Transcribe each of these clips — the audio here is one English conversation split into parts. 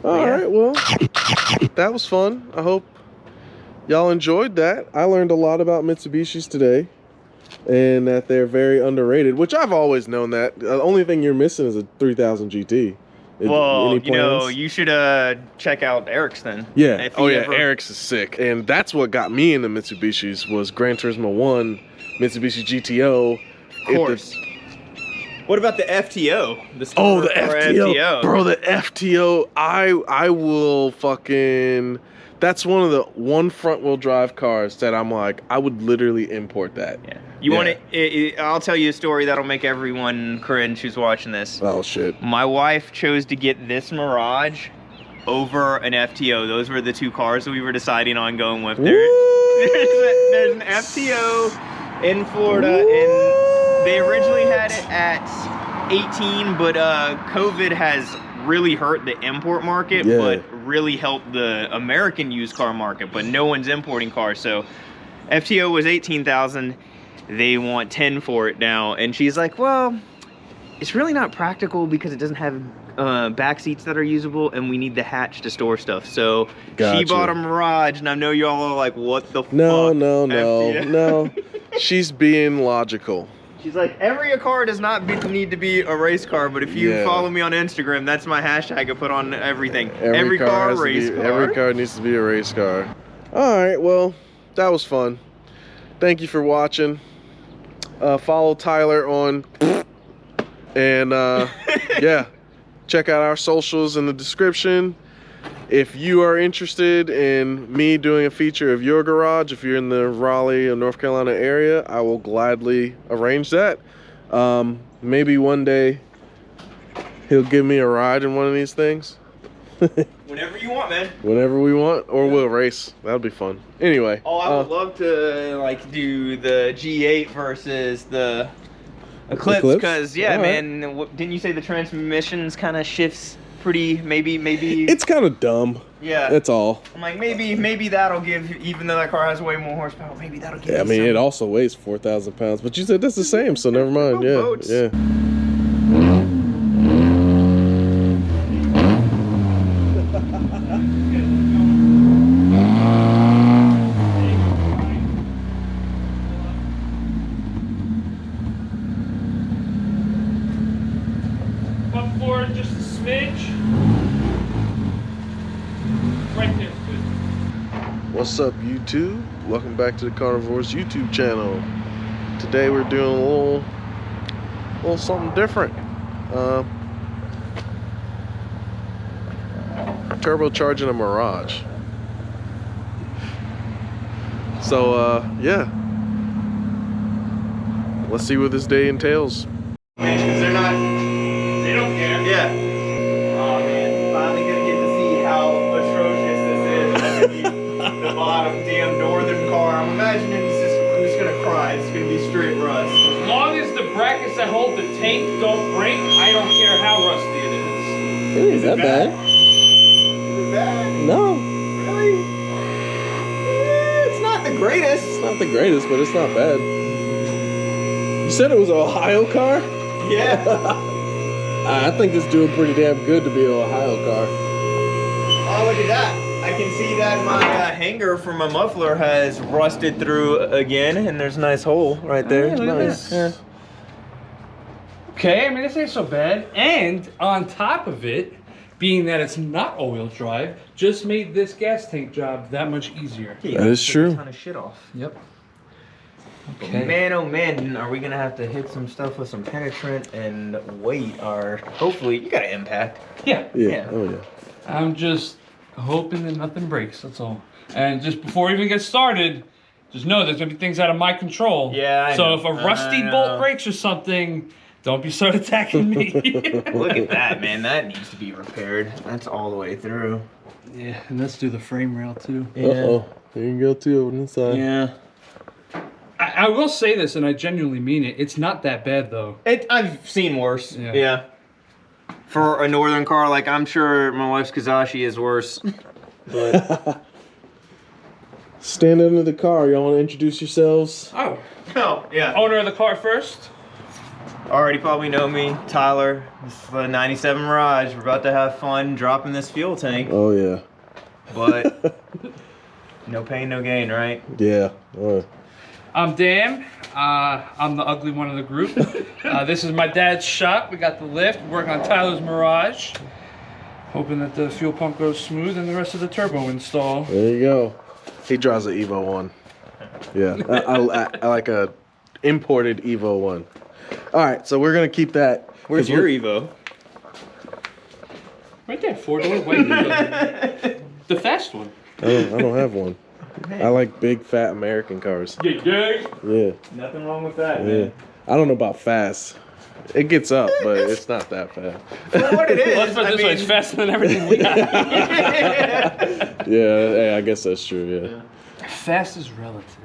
All right, well, that was fun. I hope y'all enjoyed that. I learned a lot about Mitsubishis today, and that they're very underrated, which I've always known that. The only thing you're missing is a 3000 GT. Well, you know, you should check out Eric's then. Yeah. Oh yeah, Eric's is sick. And that's what got me into Mitsubishis was Gran Turismo 1, Mitsubishi GTO. Of course. What about the FTO? The FTO. Bro, the FTO, I will fucking... That's one of the front wheel drive cars that I'm like, I would literally import that. Yeah. You want it? I'll tell you a story that'll make everyone cringe who's watching this. Oh shit. My wife chose to get this Mirage over an FTO. Those were the two cars that we were deciding on going with. There's an FTO in Florida, and they originally had it at 18, but COVID has really hurt the import market, but really helped the American used car market, but no one's importing cars. So FTO was 18,000. They want 10 for it now. And she's like, well, it's really not practical because it doesn't have back seats that are usable, and we need the hatch to store stuff. So she bought a Mirage, and I know y'all are like, what the fuck? No. She's being logical. She's like, every car does not need to be a race car, but if you follow me on Instagram, that's my hashtag I put on everything. Every car, race car. Every car needs to be a race car. All right, well, that was fun. Thank you for watching. Follow Tyler on, and yeah, check out our socials in the description. If you are interested in me doing a feature of your garage, if you're in the Raleigh or North Carolina area, I will gladly arrange that. Maybe one day he'll give me a ride in one of these things. Whenever you want, man. Whenever we want, or we'll race. That'll be fun. Anyway. Oh, I would love to like do the G8 versus the Eclipse, because man, didn't you say the transmissions kind of shifts pretty? Maybe. It's kind of dumb. Yeah. That's all. I'm like, maybe that'll give, even though that car has way more horsepower, maybe that'll give. Yeah, I mean, it also weighs 4,000 pounds, but you said that's the same, so never mind. Yeah. Just a smidge. Right there, good. What's up, YouTube? Welcome back to the CAR-NIVORES YouTube channel. Today we're doing a little something different. Turbocharging a Mirage. So yeah, let's see what this day entails. Because they don't care. Yeah. Oh man, finally gonna get to see how atrocious this is. The bottom damn northern car. I'm imagining I'm just gonna cry. It's gonna be straight rust. As long as the brackets that hold the tank don't break, I don't care how rusty it is. It ain't that bad. Is it bad? No. Really? It's not the greatest. It's not the greatest, but it's not bad. You said it was an Ohio car? Yeah. I think it's doing pretty damn good to be an Ohio car. Oh, look at that. I can see that my hanger for my muffler has rusted through again, and there's a nice hole right there. Oh, yeah, nice. Yeah. Okay, I mean, this ain't so bad. And on top of it, being that it's not all-wheel drive, just made this gas tank job that much easier. Yeah, that is true. A ton of shit off. Yep. Okay. Man, oh man, are we gonna have to hit some stuff with some penetrant and wait our, hopefully, you got an impact. Yeah. Oh yeah. I'm just hoping that nothing breaks, that's all. And just before we even get started, just know there's gonna be things out of my control. Yeah, So if a rusty bolt breaks or something, don't be start attacking me. Look at that, man, that needs to be repaired. That's all the way through. Yeah, and let's do the frame rail too. Yeah. Uh-oh, there you go too on this side. Yeah. I will say this, and I genuinely mean it. It's not that bad, though. I've seen worse. Yeah. For a northern car, like I'm sure my wife's Kazashi is worse. But stand under the car. Y'all want to introduce yourselves? Oh. yeah. Owner of the car first. already probably know me, Tyler. This is the 97 Mirage. We're about to have fun dropping this fuel tank. Oh yeah. But no pain, no gain, right? Yeah. I'm Dan. I'm the ugly one of the group. This is my dad's shop. We got the lift. We're working on Tyler's Mirage. Hoping that the fuel pump goes smooth and the rest of the turbo install. There you go. He draws an Evo 1. Yeah. I like a imported Evo 1. All right, so we're gonna keep that. Where's your Evo? Right there, 4-door white Evo. The fast one. I don't have one. I like big fat American cars. Yeah. Nothing wrong with that, Yeah. man. I don't know about fast. It gets up, but it's not that fast. For what it is, Let's put it this way, it's faster than everything we got. Yeah, I guess that's true, yeah. Fast is relative.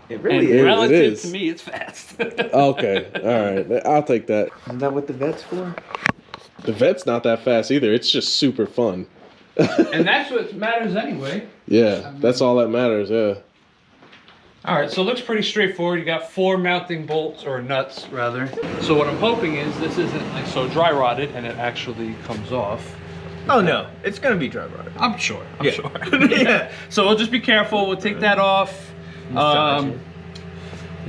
It And really is. relative is. to me, it's fast. Okay, all right. I'll take that. Isn't that what the vet's for? The vet's not that fast either. It's just super fun. And that's what matters anyway. Yeah, that's all that matters, yeah. All right, so it looks pretty straightforward. You got 4 mounting bolts, or nuts rather. So what I'm hoping is this isn't like so dry rotted and it actually comes off. Oh no, it's gonna be dry rotted. I'm sure. I'm Yeah. sure. Yeah. So we'll just be careful. We'll take that off. You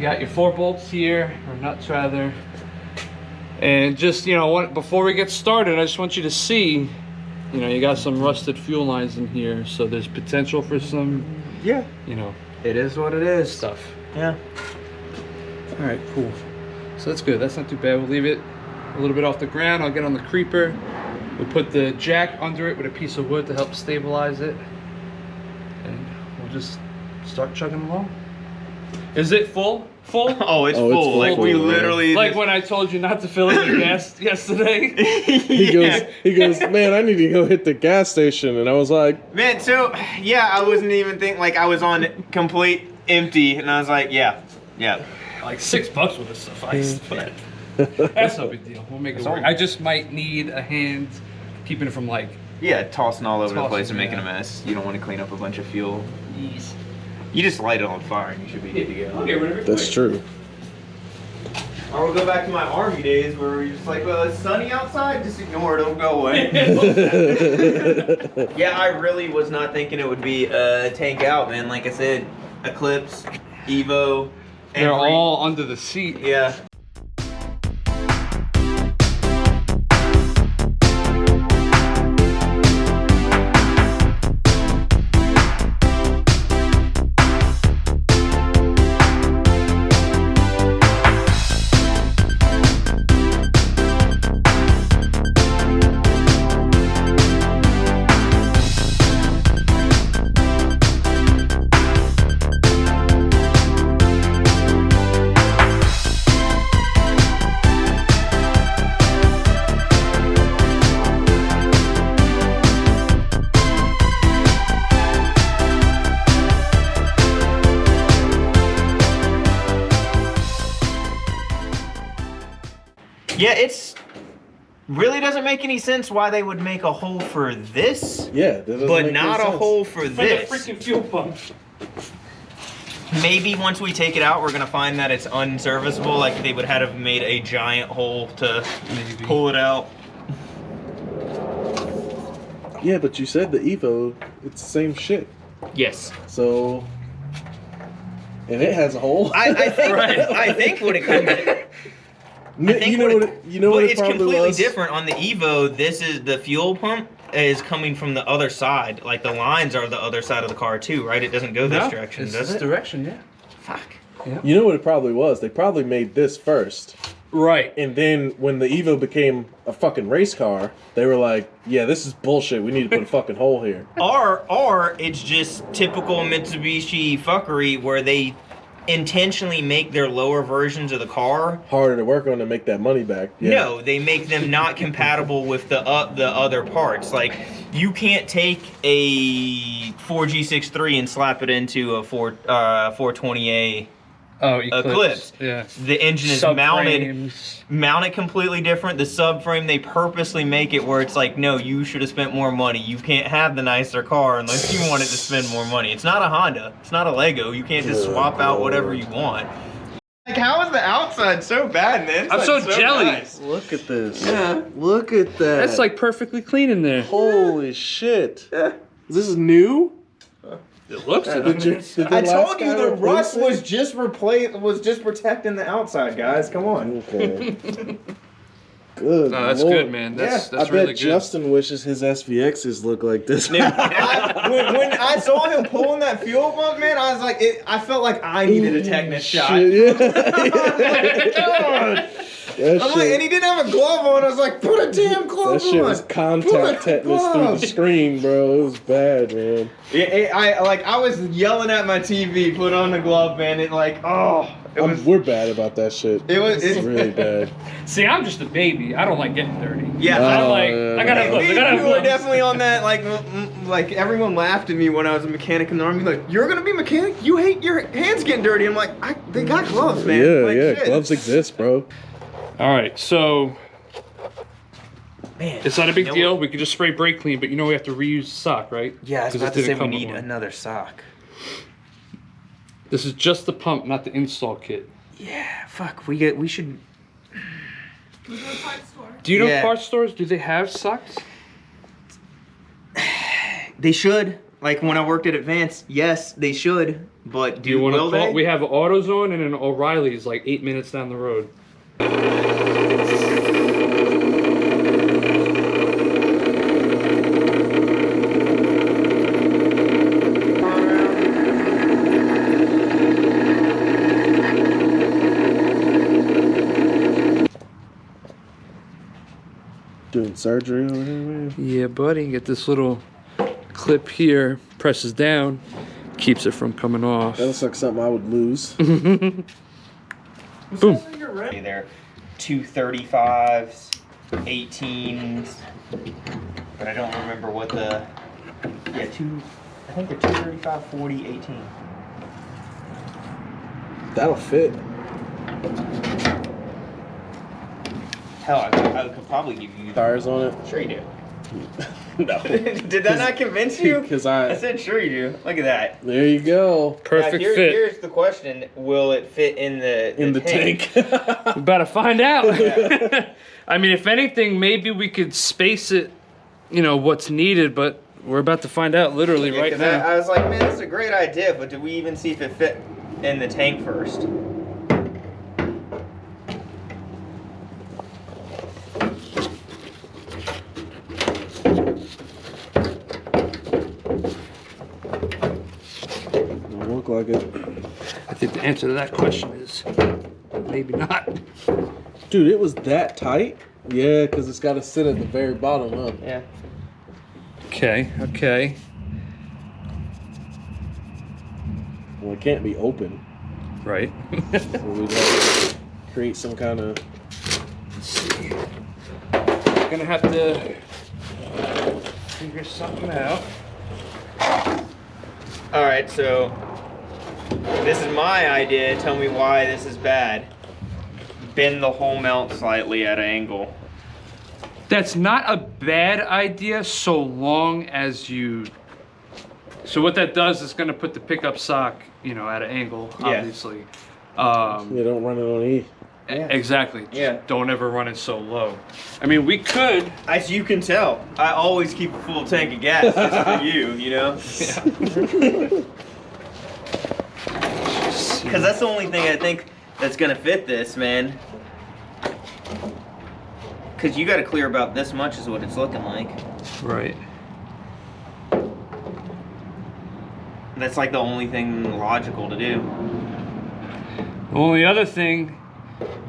got your 4 bolts here, or nuts rather. And just, you know, before we get started, I just want you to see, you know, you got some rusted fuel lines in here, so there's potential for some, Yeah. you know, It is what it is. stuff. Yeah. All right, cool. So that's good. That's not too bad. We'll leave it a little bit off the ground. I'll get on the creeper. We'll put the jack under it with a piece of wood to help stabilize it. And we'll just start chugging along. Is it full? Full? Oh, it's Oh, it's full. full, Like we man. literally. Like when I told you not to fill in your gas yesterday? He goes, man, I need to go hit the gas station. And I was like, Man, so yeah, I wasn't even thinking. Like I was on complete empty, and I was like, yeah. Like $6 would have sufficed, but that's no big deal. We'll make it work. I just might need a hand keeping it from like. Yeah, tossing all over the place and Tossing, making yeah. a mess. You don't want to clean up a bunch of fuel. You just light it on fire and you should be good to go. I'll get rid of it. that's quick. true. Or we'll go back to my army days where you're just like, well, it's sunny outside, just ignore it, it'll go away. Yeah, I really was not thinking it would be tank out, man. Like I said, Eclipse, Evo. They're all under the seat. Yeah. Yeah, it's really doesn't make any sense why they would make a hole for this, Yeah, that doesn't but make not any a sense. hole for For the this. freaking fuel pump. Maybe once we take it out, we're gonna find that it's unserviceable. Like they would have made a giant hole to Maybe. pull it out. Yeah, but you said the Evo, it's the same shit. Yes. So, and it has a hole. I think Right. I think what it comes. I think you know what it it's probably completely was? different on the Evo. This is the fuel pump is coming from the other side. Like the lines are the other side of the car too, right? It doesn't go this direction, it's does this it? direction, yeah. Fuck. You know what it probably was? They probably made this first. Right. And then when the Evo became a fucking race car, they were like, yeah, this is bullshit. We need to put a fucking hole here. Or it's just typical Mitsubishi fuckery where they intentionally make their lower versions of the car. Harder to work on to make that money back. Yeah. No, they make them not compatible with the other parts. Like you can't take a 4G63 and slap it into a 420A Oh, Eclipse. Yeah. The engine is mounted completely different. The subframe, they purposely make it where it's like, no, you should have spent more money. You can't have the nicer car unless you wanted to spend more money. It's not a Honda. It's not a Lego. You can't just swap out whatever you want. Like, how is the outside so bad, man? I'm so jelly. Nice. Look at this. Yeah. Look at that. That's like perfectly clean in there. Holy shit. This is new? It looks Did it. your I last told you guy the replace rust it? was just protecting the outside, guys. Come on. Okay. Good. No, that's Lord. good, man. That's I really bet good. Justin wishes his SVXs look like this. When I saw him pulling that fuel pump, man, I was like, I felt like I needed a tetanus shot. Shit, yeah. God. That I'm like, shit- and he didn't have a glove on. I was like, put a damn glove That shit on. was contact tetanus through the screen, bro. It was bad, man. I was yelling at my TV, put on the glove, man. It like, oh, it was. We're bad about that shit. It's It's really bad. See, I'm just a baby. I don't like getting dirty. Yeah, I I don't don't like. yeah. I gotta have gloves. I gotta have You were gloves. definitely on that, like everyone laughed at me when I was a mechanic in the army. Like, you're gonna be a mechanic? You hate your hands getting dirty? I'm like, they got gloves, man. Yeah, Like, yeah. shit. Gloves exist, bro. All right, so Man, it's not a big you know deal. what? We could just spray brake clean, but you know we have to reuse sock, right? Yeah, I was 'Cause about it to say didn't we come with need one. another sock. This is just the pump, not the install kit. Yeah, fuck. We should. Do you know Yeah. parts stores? Do they have socks? They should. Like when I worked at Advance, yes, they should. But Do you want to will call? they? We have AutoZone and an O'Reilly's like 8 minutes down the road. Doing surgery over here, man. Yeah, buddy. Get this little clip here, presses down, keeps it from coming off. That looks like something I would lose. Boom. They're 235s, 18s, but I don't remember what the. Yeah, I think they're 235, 40, 18. That'll fit. Hell, I could probably give you. Tires on it? Sure you do. No. Did that not convince you? Because I said sure you do. Look at that. There you go. Perfect Now, fit. Here's the question: will it fit in the tank. We better find out. Yeah. I mean, if anything, maybe we could space it, you know, what's needed, but we're about to find out literally Yeah, right 'cause now. I was like, man, that's a great idea, but did we even see if it fit in the tank first? Don't look like it. I think the answer to that question is maybe not. Dude, it was that tight? Yeah, because it's got to sit at the very bottom, huh? Yeah. Okay, okay. Well, it can't be open. Right. So we'd have to create some kind of... Let's see. Gonna have to figure something out. All right, so this is my idea. Tell me why this is bad. Bend the whole mount slightly at an angle. That's not a bad idea so long as you... So what that does is gonna put the pickup sock, you know, at an angle, Yeah. obviously. Yeah, don't run it on E. Yeah. Exactly. Just Yeah. don't ever run it so low. I mean, we could... As you can tell, I always keep a full tank of gas just for you know? Because that's the only thing I think that's gonna fit this, man. Because you gotta clear about this much is what it's looking like. Right. That's like the only thing logical to do. The only other thing,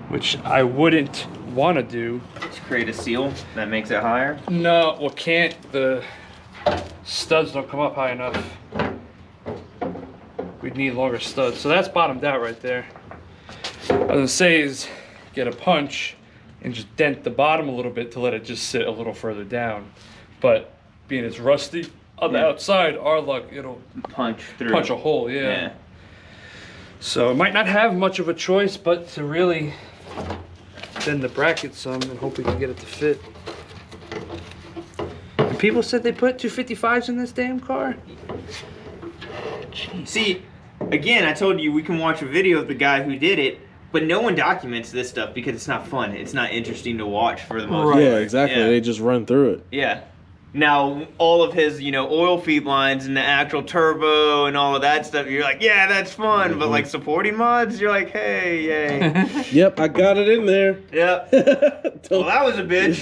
which I wouldn't want to do... Just create a seal that makes it higher. No, well, can't. The studs don't come up high enough. We'd need longer studs. So that's bottomed out right there. I was gonna say is get a punch and just dent the bottom a little bit to let it just sit a little further down. But being it's rusty on the Yeah. outside, our luck, it'll Punch through. punch a hole, yeah. So it might not have much of a choice but to really bend the bracket some and hope we can get it to fit. And people said they put 255s in this damn car. See, again, I told you we can watch a video of the guy who did it, But no one documents this stuff because it's not fun. It's not interesting to watch for the most part. Yeah, exactly. Yeah. They just run through it. Yeah. Now, all of his, oil feed lines and the actual turbo and all of that stuff, you're like, yeah, that's fun. But like supporting mods, you're like, hey, yay. Yep, I got it in there. Yeah. Well, that was a bitch.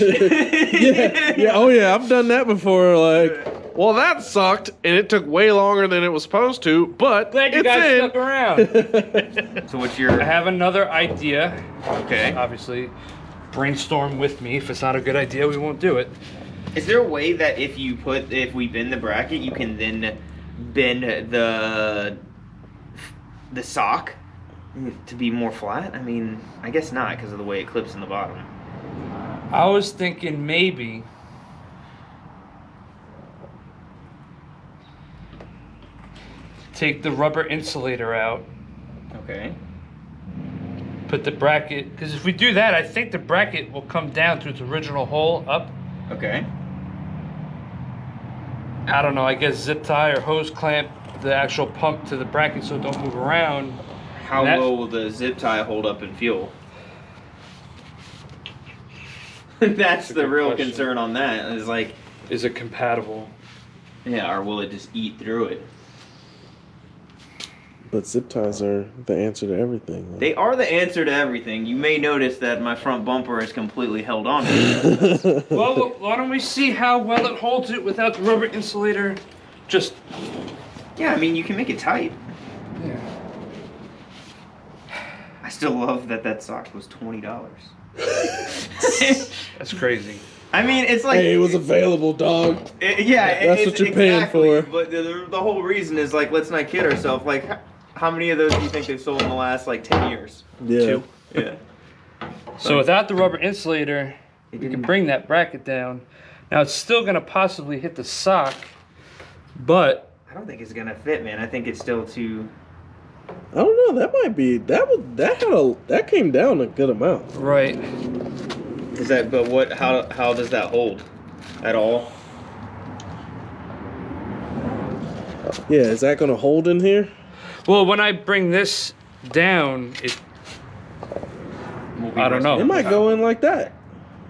yeah. Oh yeah, I've done that before. Like, well, that sucked, and it took way longer than it was supposed to. But Glad you it's guys in. stuck around. So what's I your... have another idea. Okay. Obviously, brainstorm with me. If it's not a good idea, we won't do it. Is there a way that if we bend the bracket, you can then bend the sock to be more flat? I mean, I guess not because of the way it clips in the bottom. I was thinking maybe take the rubber insulator out, Okay. put the bracket, because if we do that, I think the bracket will come down through its original hole up. Okay. I don't know, I guess zip tie or hose clamp the actual pump to the bracket so it don't move around. How That- low will the zip tie hold up in fuel? That's the good real question. concern on that. Is like, Is it compatible? yeah, or will it just eat through it? But zip ties are the answer to everything. They are the answer to everything. You may notice that my front bumper is completely held on to it. Well, why don't we see how well it holds it without the rubber insulator? Just, Yeah, I mean, you can make it tight. yeah. I still love that sock was $20. That's crazy. I mean, it's like... Hey, it was available, dog. That's what you're paying for. But the whole reason is, like, let's not kid ourselves. Like, how many of those do you think they've sold in the last, like, 10 years? Yeah. 2. Yeah. So without the rubber insulator, we can didn't- bring that bracket down. Now it's still gonna possibly hit the sock, but I don't think it's gonna fit, man. I think it's still too... I don't know. That might be. That came down a good amount. right. Is that... But what... How does that hold? At all? Yeah, is that gonna hold in here? Well, when I bring this down, it I don't know. It might go in like that.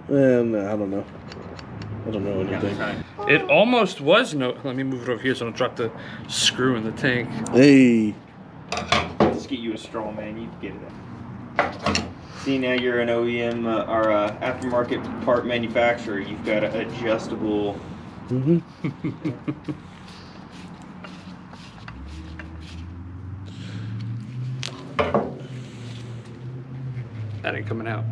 And I don't know. I don't know anything. it almost was no. Let me move it over here so I don't drop the screw in the tank. Hey. Just get you a straw, man. You can get it. See, now you're an OEM or aftermarket part manufacturer. You've got an adjustable... Mm-hmm. That ain't coming out.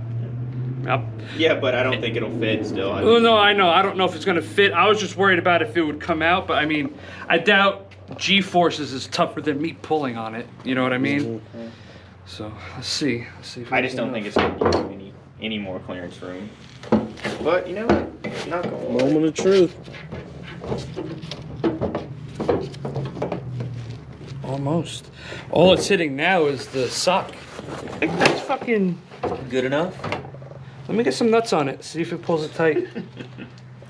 Yep. Yeah, but I don't think it'll fit still. I Oh no, I know. I don't know if it's gonna fit. I was just worried about if it would come out, but I mean, I doubt G-forces is tougher than me pulling on it. You know what I mean? So let's see. Let's see. If I just don't think it's going to give you any more clearance room. But you know what? Not going Moment of truth. almost. All it's hitting now is the sock. Like, that's fucking. good enough. Let me get some nuts on it. See if it pulls it tight.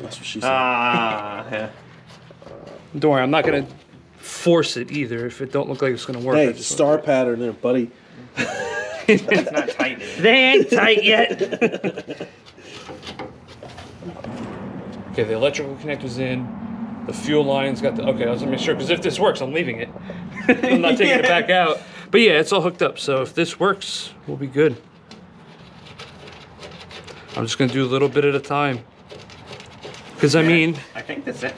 That's what she said. Yeah. Don't worry, I'm not gonna force it either. If it don't look like it's gonna work. I Hey, just star pattern there, buddy. It's not tight. They ain't tight yet. Okay, the electrical connector's in. The fuel line's got the. Okay, I was gonna make sure because if this works, I'm leaving it. I'm not taking it back out. But yeah, it's all hooked up. So if this works, we'll be good. I'm just gonna do a little bit at a time. Because I mean, I think that's it.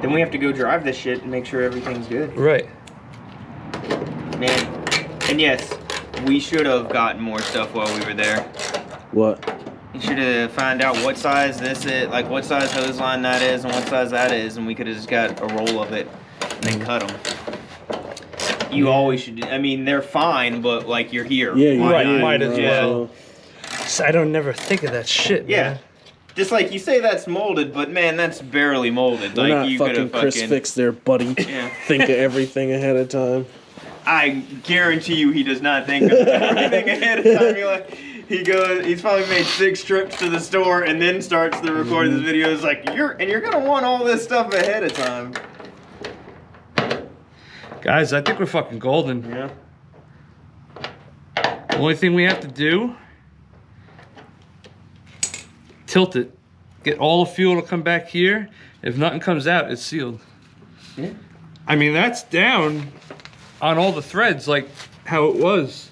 Then we have to go drive this shit and make sure everything's good. right. Man. And yes, we should have gotten more stuff while we were there. What? You should have found out what size this is, like what size hose line that is and what size that is, and we could have just got a roll of it and then cut them. You always should. I mean, they're fine, but like you're here. Yeah, Why right, not? might as Yeah. well. I don't never think of that shit. Yeah. Man. Just like you say that's molded, but man, that's barely molded. They're like not you could fucking have Chris fucking. Fix there, buddy. Yeah. Think of everything ahead of time. I guarantee you, he does not think of everything ahead of time. He goes. He's probably made 6 trips to the store and then starts the recording this video. It's like you're gonna want all this stuff ahead of time. Guys, I think we're fucking golden. Yeah. Only thing we have to do, tilt it. Get all the fuel to come back here. If nothing comes out, it's sealed. Yeah. I mean, that's down on all the threads like how it was.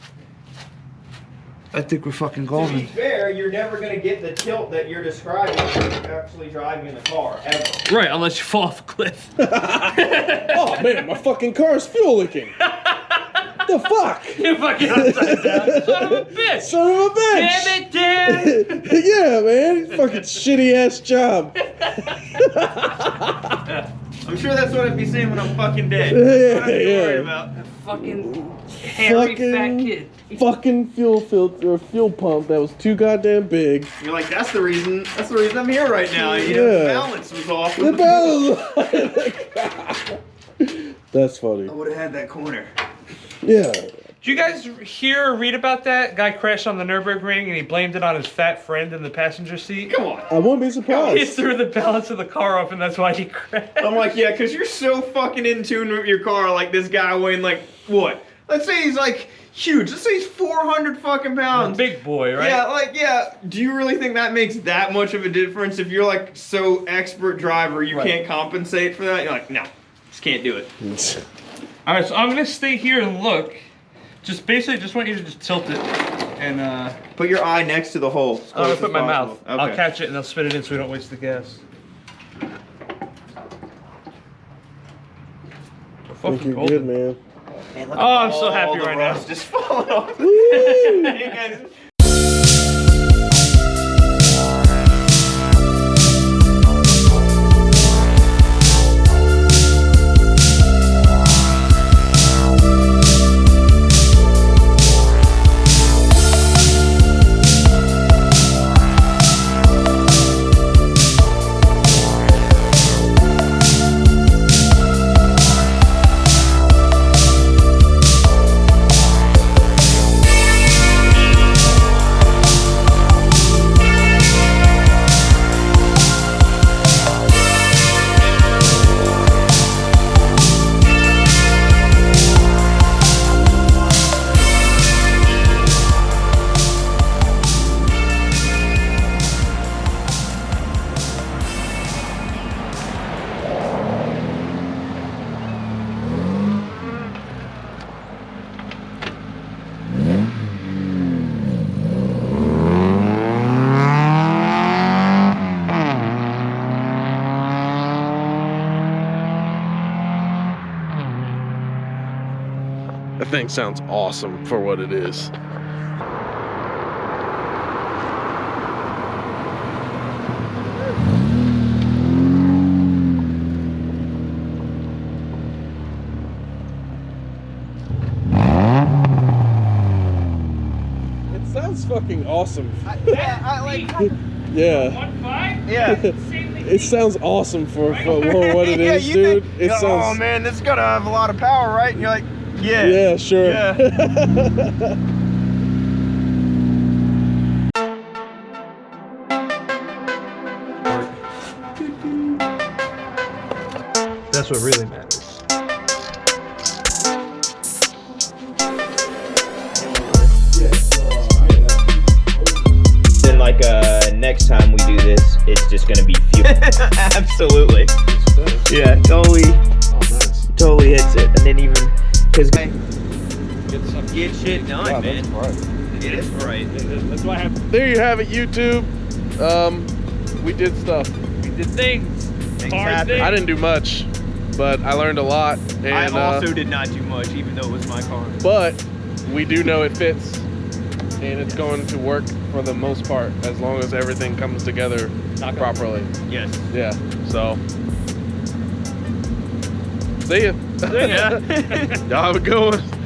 I think we're fucking To golden. be fair, you're never gonna get the tilt that you're describing when you're actually driving in the car, ever. Right, unless you fall off a cliff. Oh man, my fucking car's fuel leaking. The fuck? You fucking upside down. Son of a bitch. Son of a bitch. Damn it, Dan. Yeah, man. Fucking shitty ass job. I'm sure that's what I'd be saying when I'm fucking dead. Yeah, That's what I'd be yeah. worried about. Fucking hairy fat kid. Fucking fuel filter or fuel pump that was too goddamn big. You're like, that's the reason I'm here right now. You know, the Yeah. balance was off. The balance. That's funny. I would have had that corner. Yeah. Did you guys hear or read about that? Guy crashed on the Nürburgring and he blamed it on his fat friend in the passenger seat. Come on. I wouldn't be He surprised. threw the balance of the car off and that's why he crashed. I'm like, yeah, because you're so fucking in tune with your car. Like this guy weighing like, what? Let's say he's like huge. Let's say he's 400 fucking pounds. Big boy, right? Yeah, like, yeah. Do you really think that makes that much of a difference if you're like so expert driver you can't compensate for that? You're like, no, just can't do it. All right, so I'm gonna stay here and look. Just basically, just want you to just tilt it and Put your eye next to the hole. I'm gonna put my mouth. Okay. I'll catch it and I'll spit it in so we don't waste the gas. I think you're good, man. Man, look Oh, at I'm so all happy the right now. rust just falling off. Woo! You guys- That thing sounds awesome for what it is. It sounds fucking awesome. Yeah, I like. Yeah. 1.5? Yeah. It sounds awesome for what it Yeah, is, you dude. think, It oh sounds. man, this is gonna have a lot of power, right? And you're like, yeah. Yeah, sure. Yeah. That's what really matters. Then like next time we do this, it's just gonna be fuel. Absolutely. Yeah, totally, Oh, nice. totally hits it, and then even because Get shit done, Wow, man. that's bright. It is bright. That's why I have. There you have it, YouTube. We did stuff. We did things. Things Hard happen. things. I didn't do much, but I learned a lot. And, I also did not do much, even though it was my car. but we do know it fits, and it's going to work for the most part as long as everything comes together properly. Yes. Yeah. So. See ya. Yeah. Y'all have a good one.